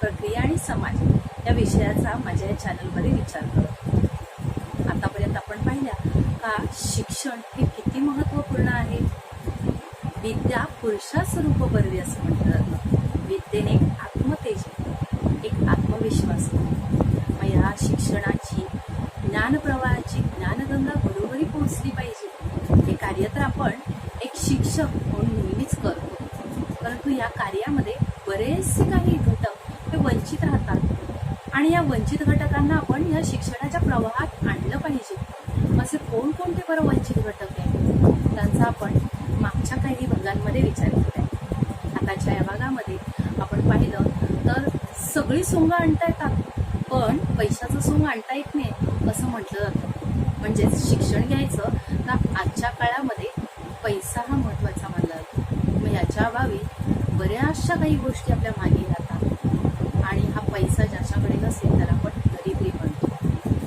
प्रक्रिया आणि समाज या विषयाचा माझ्या या चॅनलमध्ये विचार करतो. आतापर्यंत आपण पाहिल्या का शिक्षण हे किती महत्त्वपूर्ण आहे. विद्या पुरुषास रूप बरवी असं म्हटलं जातं. विद्येने एक आत्मतेज, एक आत्मविश्वास. मग या शिक्षणाची ज्ञानप्रवाहाची ज्ञानगंगा घरोघरी पोहोचली पाहिजे. हे कार्य तर आपण एक शिक्षक म्हणून नेहमीच करतो, परंतु या कार्यामध्ये बरेचसे काही घटक हे वंचित राहतात आणि या वंचित घटकांना आपण या शिक्षणाच्या प्रवाहात आणलं पाहिजे. असे कोणकोणते बरं वंचित घटक आहेत त्यांचा आपण मागच्या काही भागांमध्ये विचार केला. आताच्या या भागामध्ये आपण पाहिलं तर सगळी सोंग आणता येतात, पण पैशाचं सोंग आणता येत नाही असं म्हटलं जातं. म्हणजेच शिक्षण घ्यायचं तर आजच्या काळामध्ये पैसा हा महत्त्वाचा मानला जातो. मग याच्या अभावी बऱ्याचशा काही गोष्टी आपल्या मागे राहतात आणि हा पैसा ज्याच्याकडे नसेल त्याला आपण दरिद्री म्हणतो.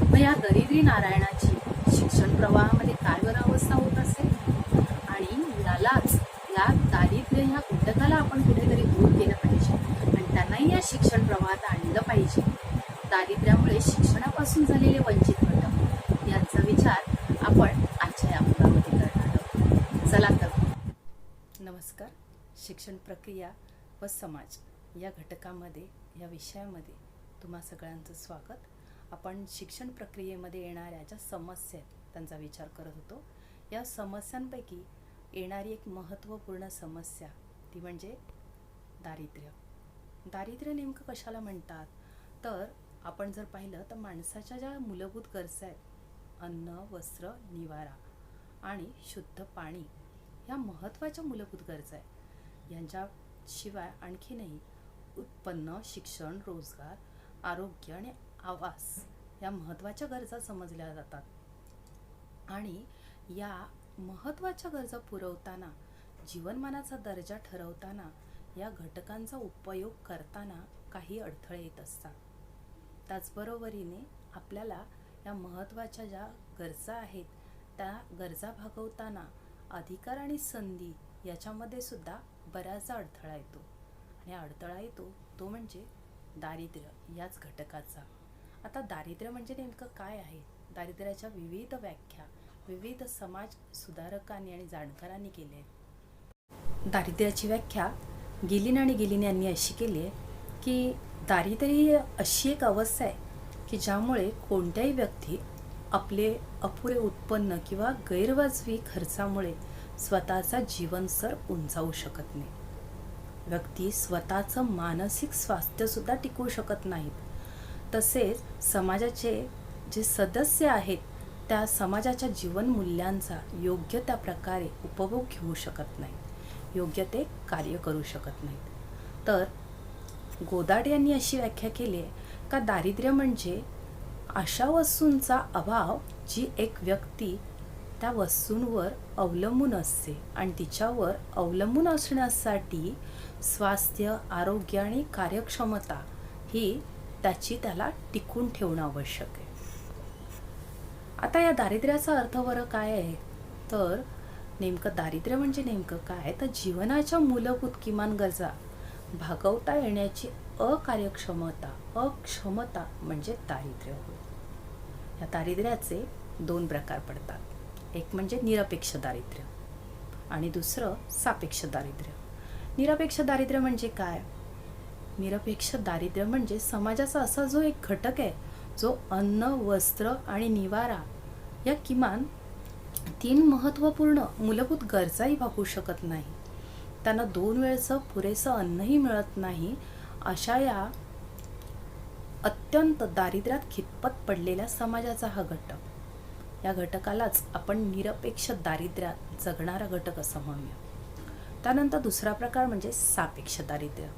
मग या दरिद्री नारायणाची शिक्षण प्रवाहामध्ये काय बरं अवस्था होत असेल आणि या दारिद्र्य ह्या घटकाला आपण कुठेतरी दूर केलं पाहिजे आणि त्यांनाही या शिक्षण प्रवाहात आणलं पाहिजे. दारिद्र्यामुळे शिक्षणापासून झालेले वंचित घटक यांचा विचार आपण आजच्या या भागामध्ये करणार आहोत. चला तर. नमस्कार. शिक्षण प्रक्रिया व समाज या घटकामध्ये, या विषयामध्ये तुम्हा सगळ्यांचं स्वागत. आपण शिक्षण प्रक्रियेमध्ये येणाऱ्या ज्या समस्या आहेत त्यांचा विचार करत होतो. या समस्यांपैकी येणारी एक महत्त्वपूर्ण समस्या ती म्हणजे दारिद्र्य. दारिद्र्य नेमकं कशाला म्हणतात तर आपण जर पाहिलं तर माणसाच्या ज्या मूलभूत गरजा आहेत, अन्न, वस्त्र, निवारा आणि शुद्ध पाणी, ह्या महत्त्वाच्या मूलभूत गरजा आहेत. यांच्याशिवाय आणखीनही उत्पन्न, शिक्षण, रोजगार, आरोग्य आणि आवास या महत्त्वाच्या गरजा समजल्या जातात. आणि या महत्त्वाच्या गरजा पुरवताना, जीवनमानाचा दर्जा ठरवताना या घटकांचा उपयोग करताना काही अडथळे येत असतात. त्याचबरोबरीने आपल्याला या महत्त्वाच्या ज्या गरजा आहेत त्या गरजा भागवताना अधिकार आणि संधी याच्यामध्ये सुद्धा बऱ्याचदा अडथळा येतो. आणि अडथळा येतो तो म्हणजे दारिद्र्य याच घटकाचा. आता दारिद्र्य म्हणजे नेमकं काय आहे? दारिद्र्याच्या विविध व्याख्या विविध समाज सुधारकांनी आणि जाणकारांनी केली आहे. दारिद्र्याची व्याख्या गिलिन आणि गिलिन यांनी अशी केली आहे की दारिद्र्य ही अशी एक अवस्था आहे की ज्यामुळे कोणत्याही व्यक्ती आपले अपुरे उत्पन्न किंवा गैरवाजवी खर्चामुळे स्वतःचा जीवनस्तर उंचावू शकत नाही. व्यक्ती स्वतःचं मानसिक स्वास्थ्यसुद्धा टिकवू शकत नाहीत. तसेच समाजाचे जे सदस्य आहेत त्या समाजाच्या जीवनमूल्यांचा योग्य त्या प्रकारे उपभोग घेऊ शकत नाहीत, योग्य ते कार्य करू शकत नाहीत. तर गोदाडे यांनी अशी व्याख्या केली आहे का दारिद्र्य म्हणजे अशा वस्तूंचा अभाव जी एक व्यक्ती त्या वस्तूंवर अवलंबून असते आणि तिच्यावर अवलंबून असण्यासाठी स्वास्थ्य, आरोग्य आणि कार्यक्षमता ही त्याला टिकून ठेवणं आवश्यक आहे. आता या दारिद्र्याचा अर्थ बरं काय आहे तर नेमकं दारिद्र्य म्हणजे नेमकं काय तर जीवनाच्या मूलभूत किमान गरजा भागवता येण्याची अक्षमता म्हणजे दारिद्र्य होय. या दारिद्र्याचे दोन प्रकार पडतात. एक म्हणजे निरपेक्ष दारिद्र्य आणि दुसरं सापेक्ष दारिद्र्य. निरपेक्ष दारिद्र्य म्हणजे काय? निरपेक्ष दारिद्र्य म्हणजे समाजाचा असा जो एक घटक आहे जो अन्न, वस्त्र आणि निवारा या किमान 3 महत्त्वपूर्ण मूलभूत गरजाही भागवू शकत नाही. त्यांना 2 वेळचं पुरेसं अन्नही मिळत नाही. अशा या अत्यंत दारिद्र्यात खितपत पडलेल्या समाजाचा हा घटक, या घटकालाच आपण निरपेक्ष दारिद्र्यात जगणारा घटक असं म्हणूया. त्यानंतर दुसरा प्रकार म्हणजे सापेक्ष दारिद्र्य.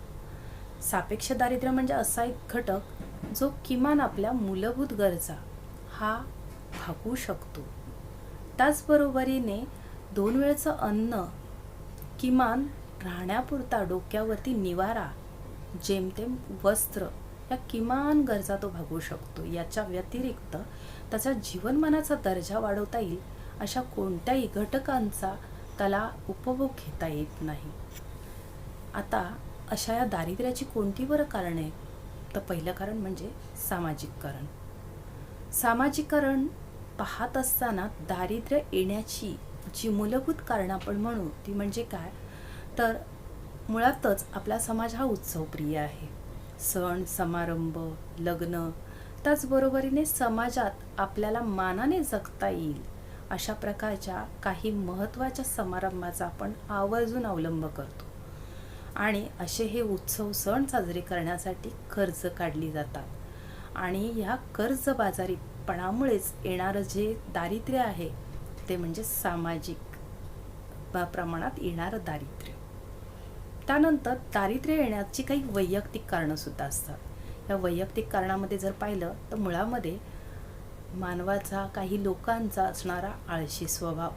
सापेक्ष दारिद्र्य म्हणजे असा एक घटक जो किमान आपल्या मूलभूत गरजा हा भागवू शकतो. त्याचबरोबरीने 2 वेळचं अन्न, किमान राहण्यापुरता डोक्यावरती निवारा, जेमतेम वस्त्र या किमान गरजा तो भागवू शकतो. याच्या व्यतिरिक्त त्याचा जीवनमानाचा दर्जा वाढवता येईल अशा कोणत्याही घटकांचा त्याला उपभोग घेता येत नाही. आता अशा या दारिद्र्याची कोणती बरं कारणे आहेत तर पहिलं कारण म्हणजे सामाजिककरण. सामाजिककरण पाहत असताना दारिद्र्य येण्याची जी मूलभूत कारण आपण म्हणू ती म्हणजे काय, तर मुळातच आपला समाज हा उत्सवप्रिय आहे. सण समारंभ, लग्न, त्याचबरोबरीने समाजात आपल्याला मानाने जगता येईल अशा प्रकारच्या काही महत्त्वाच्या समारंभाचा आपण आवर्जून अवलंब करतो. आणि असे हे उत्सव सण साजरे करण्यासाठी कर्ज काढली जातात. आणि ह्या कर्जबाजारीपणामुळेच येणारं जे दारिद्र्य आहे ते म्हणजे सामाजिक प्रमाणात येणारं दारिद्र्य. त्यानंतर दारिद्र्य येण्याची काही वैयक्तिक कारणंसुद्धा असतात. या वैयक्तिक कारणामध्ये जर पाहिलं तर मुळामध्ये मानवाचा, काही लोकांचा असणारा आळशी स्वभाव.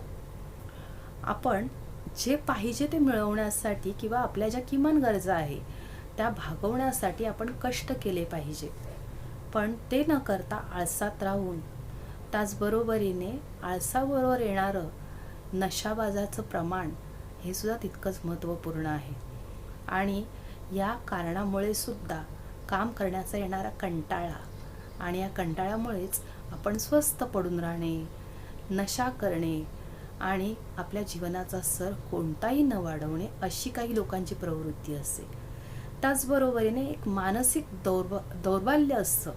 आपण जे पाहिजे ते मिळवण्यासाठी किंवा आपल्या ज्या किमान गरजा आहे त्या भागवण्यासाठी आपण कष्ट केले पाहिजे, पण ते न करता आळसात राहून, त्याचबरोबरीने आळसाबरोबर येणारं नशाबाजाचं प्रमाण हे सुद्धा तितकंच महत्त्वपूर्ण आहे. आणि या कारणामुळे सुद्धा काम करण्याचा येणारा कंटाळा, आणि या कंटाळ्यामुळेच आपण स्वस्थ पडून राहणे, नशा करणे आणि आपल्या जीवनाचा स्तर कोणताही न वाढवणे अशी काही लोकांची प्रवृत्ती असते. त्याचबरोबरीने एक मानसिक दौर्बल्य असतं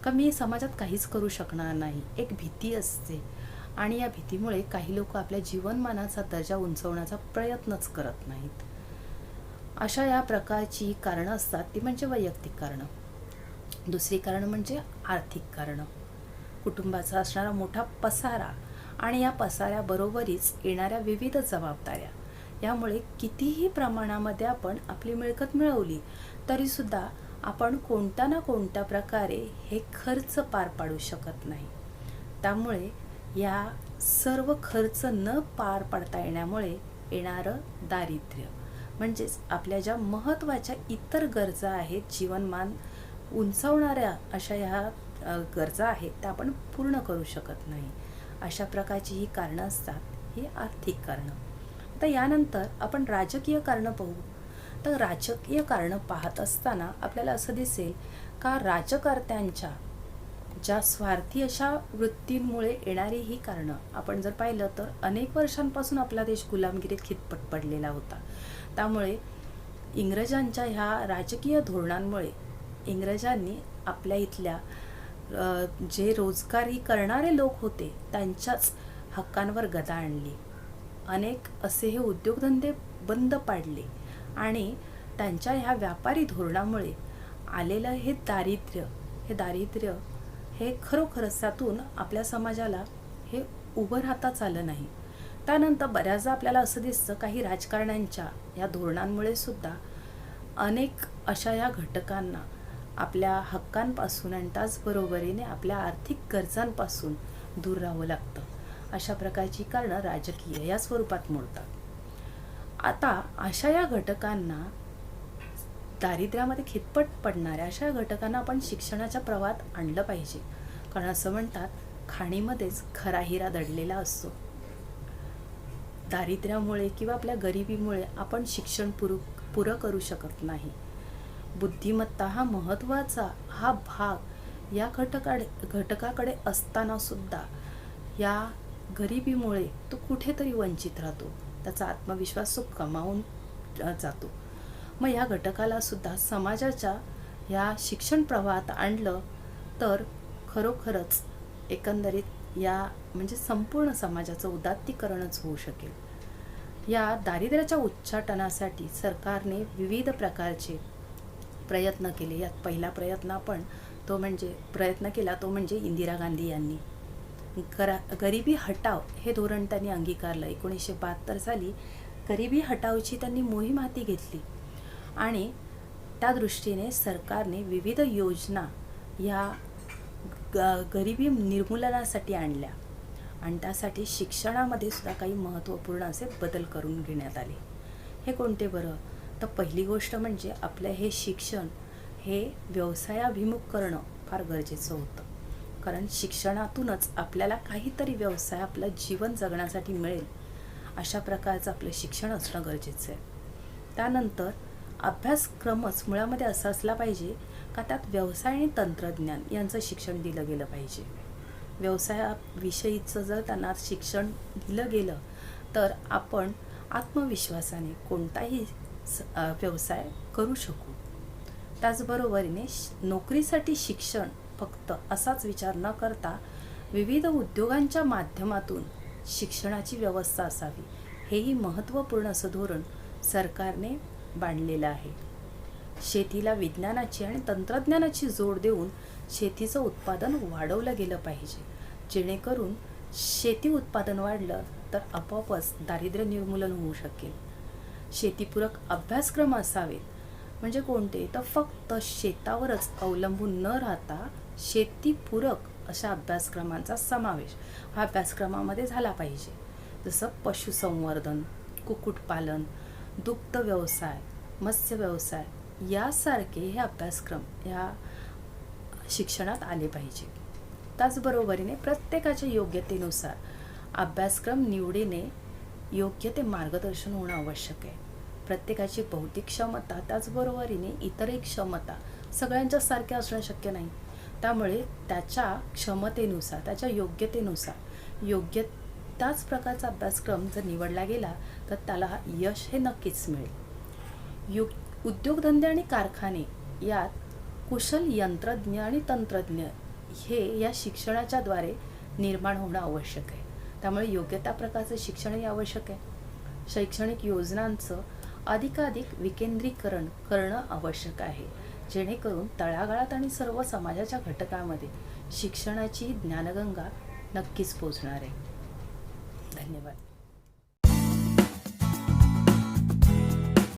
का मी समाजात काहीच करू शकणार नाही, एक भीती असते. आणि या भीतीमुळे काही लोक आपल्या जीवनमानाचा दर्जा उंचवण्याचा प्रयत्नच करत नाहीत. अशा या प्रकारची कारणं असतात ती म्हणजे वैयक्तिक कारणं. दुसरी कारणं म्हणजे आर्थिक कारणं. कुटुंबाचा असणारा मोठा पसारा आणि या पसाऱ्याबरोबरीच येणाऱ्या विविध जबाबदाऱ्या, यामुळे कितीही प्रमाणामध्ये आपण आपली मिळकत मिळवली तरीसुद्धा आपण कोणत्या ना कोणत्या प्रकारे हे खर्च पार पाडू शकत नाही. त्यामुळे या सर्व खर्च न पार पाडता येण्यामुळे येणारं दारिद्र्य म्हणजेच आपल्या ज्या महत्त्वाच्या इतर गरजा आहेत, जीवनमान उंचावणाऱ्या अशा ह्या गरजा आहेत त्या आपण पूर्ण करू शकत नाही. अशा प्रकारची ही कारणं असतात, ही आर्थिक कारणं. तर यानंतर आपण राजकीय कारणं पाहू. तर राजकीय कारणं पाहत असताना आपल्याला असं दिसेल का राजकर्त्यांच्या ज्या स्वार्थी अशा वृत्तींमुळे येणारी ही कारणं आपण जर पाहिलं तर अनेक वर्षांपासून आपला देश गुलामगिरीत खितपत पडलेला होता. त्यामुळे इंग्रजांच्या ह्या राजकीय धोरणांमुळे इंग्रजांनी आपल्या इथल्या जे रोजगारी करणारे लोक होते त्यांच्याच हक्कांवर गदा आणली. अनेक असे हे उद्योगधंदे बंद पाडले आणि त्यांच्या ह्या व्यापारी धोरणामुळे आलेलं हे दारिद्र्य हे खरोखरच त्यातून आपल्या समाजाला हे उभं राहताच आलं नाही. त्यानंतर बऱ्याचदा आपल्याला असं दिसतं काही राजकारण्यांच्या या धोरणांमुळे सुद्धा अनेक अशा या घटकांना आपल्या हक्कांपासून आणि त्याचबरोबरीने आपल्या आर्थिक गरजांपासून दूर राहावं लागतं. अशा प्रकारची कारणं राजकीय या स्वरूपात मोडतात. आता अशा या घटकांना, दारिद्र्यामध्ये खितपत पडणाऱ्या अशा घटकांना आपण शिक्षणाच्या प्रवाहात आणलं पाहिजे. कारण असं म्हणतात खाणीमध्येच खरा हिरा दडलेला असतो. दारिद्र्यामुळे किंवा आपल्या गरिबीमुळे आपण शिक्षण पुरं करू शकत नाही. बुद्धिमत्ता हा महत्त्वाचा हा भाग या घटकाकडे असताना सुद्धा या गरिबीमुळे तो कुठेतरी वंचित राहतो, त्याचा आत्मविश्वास तो गमावून जातो. मग या घटकाला सुद्धा समाजाच्या या शिक्षण प्रवाहात आणलं तर खरोखरच एकंदरीत या म्हणजे संपूर्ण समाजाचं उदात्तीकरणच होऊ शकेल. या दारिद्र्याच्या उच्चाटनासाठी सरकारने विविध प्रकारचे प्रयत्न केले. यात पहिला प्रयत्न केला तो म्हणजे इंदिरा गांधी यांनी गरिबी हटाव हे धोरण त्यांनी अंगीकारलं. 1972 साली गरिबी हटावची त्यांनी मोहीम हाती घेतली आणि त्या दृष्टीने सरकारने विविध योजना या गरिबी निर्मूलनासाठी आणल्या आणि त्यासाठी शिक्षणामध्ये सुद्धा काही महत्त्वपूर्ण असे बदल करून घेण्यात आले. हे कोणते बरं? तर पहिली गोष्ट म्हणजे आपलं हे शिक्षण हे व्यवसायाभिमुख करणं फार गरजेचं होतं. कारण शिक्षणातूनच आपल्याला काहीतरी व्यवसाय आपलं जीवन जगण्यासाठी मिळेल अशा प्रकारचं आपलं शिक्षण असणं गरजेचं आहे. त्यानंतर अभ्यासक्रमच मुळामध्ये असा असला पाहिजे का त्यात व्यवसाय आणि तंत्रज्ञान यांचं शिक्षण दिलं गेलं पाहिजे. व्यवसायाविषयीचं जर त्यांना शिक्षण दिलं गेलं तर आपण आत्मविश्वासाने कोणताही व्यवसाय करू शकू. त्याचबरोबरीने नोकरीसाठी शिक्षण फक्त असाच विचार न करता विविध उद्योगांच्या माध्यमातून शिक्षणाची व्यवस्था असावी, हेही महत्त्वपूर्ण असं धोरण सरकारने बांधलेलं आहे. शेतीला विज्ञानाची आणि तंत्रज्ञानाची जोड देऊन शेतीचं उत्पादन वाढवलं गेलं पाहिजे, जेणेकरून शेती उत्पादन वाढलं तर आपोआपच दारिद्र्य निर्मूलन होऊ शकेल. शेतीपूरक अभ्यासक्रम असावेत, म्हणजे कोणते तर फक्त शेतावरच अवलंबून न राहता शेतीपूरक अशा अभ्यासक्रमांचा समावेश हा अभ्यासक्रमामध्ये झाला पाहिजे. जसं पशुसंवर्धन, कुक्कुटपालन, दुग्ध व्यवसाय, मत्स्य व्यवसाय यासारखे हे अभ्यासक्रम या शिक्षणात आले पाहिजे. त्याचबरोबरीने प्रत्येकाच्या योग्यतेनुसार अभ्यासक्रम निवडीने योग्य ते मार्गदर्शन होणं आवश्यक आहे. प्रत्येकाची बौद्धिक क्षमता त्याचबरोबरीने इतरही क्षमता सगळ्यांच्या सारख्या असणं शक्य नाही. त्यामुळे त्याच्या क्षमतेनुसार, त्याच्या योग्यतेनुसार योग्य त्याच प्रकारचा अभ्यासक्रम जर निवडला गेला तर त्याला यश हे नक्कीच मिळेल. उद्योगधंदे आणि कारखाने यात कुशल यंत्रज्ञ आणि तंत्रज्ञ हे या शिक्षणाच्या द्वारे निर्माण होणं आवश्यक आहे. त्यामुळे योग्य त्या प्रकारचं शिक्षणही आवश्यक आहे. शैक्षणिक योजनांचं अधिकाधिक विकेंद्रीकरण करणं आवश्यक आहे, जेणेकरून तळागाळात आणि सर्व समाजाच्या घटकामध्ये शिक्षणाची ज्ञानगंगा नक्कीच पोचणार आहे. धन्यवाद.